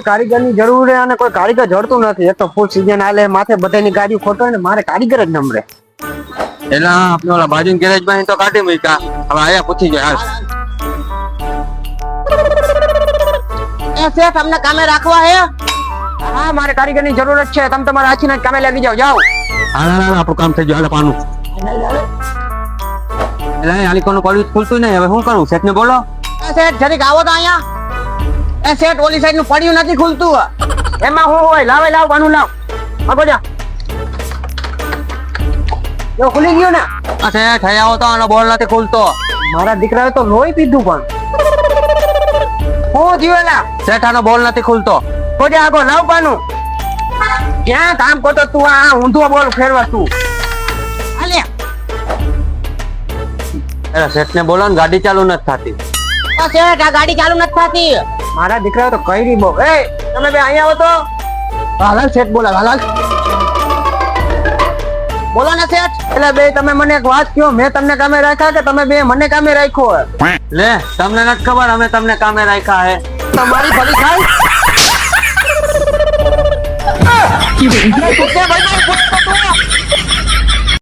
કારીગરની જરૂર છે અને કોઈ કારીગર જડતું નથી. એક તો ફૂલ સીઝન હાલે, માથે બધાની ગાડીઓ ખોટો ને મારે કારીગર જ નમરે. એટલે આપણે ઓલા બાજુ ગેરેજ માં તો કાઢી મૂક્યા. હવે આયા પૂછી જાય હાલ. એ શેઠ અમને કામે રાખવા હે? હા, મારે કારીગરની જરૂરત છે. તમે તમારા આખીના કામે લાગી જાઓ. જાઓ. હાલ આપણું કામ થઈ ગયું. હાલ પાનું એટલે આલિકોનું કોલેજ ખુલતું નહીં. હવે શું કરું? શેઠ ને બોલો. એ શેઠ જરીક આવો તો અહીંયા. એ શેઠ ઓલી સાઈડ નું પડ્યું નથી ખુલતું. એમાં હું હોય? લાવે લાવ બાનું લાવ. આગો જા. જો ખુલી ગયું ને? આ શેઠ આવો તો આનો બોલ નથી ખુલતો. મારા દીકરાએ તો લોહી પીધું પણ. હું થયું એલા? શેઠ આનો બોલ નથી ખુલતો. ખોજે આગો લાવ બાનું. ક્યાં કામ કરતો તું? આ ઊંધો બોલ ફેરવા તું. અલે એટલે શેઠ ને બોલો ને, ગાડી ચાલુ નથી થતી. એ શેઠ આ ગાડી ચાલુ નથી થતી. મારા દીકરાએ તો કઈ બહુ. એ તમે બે અહીંયા આવો તો. હાલ શેઠ બોલા. હાલ બોલો ને શેઠ. એટલે બે તમે મને એક વાત કહો, મેં તમને કામે રાખ્યા કે તમે બે મને કામે રાખ્યો? લે તમને નથી ખબર અમે તમને કામે રાખ્યા હે. તમારી ભલી થાય. તું કે ભાઈ પૂછતો તું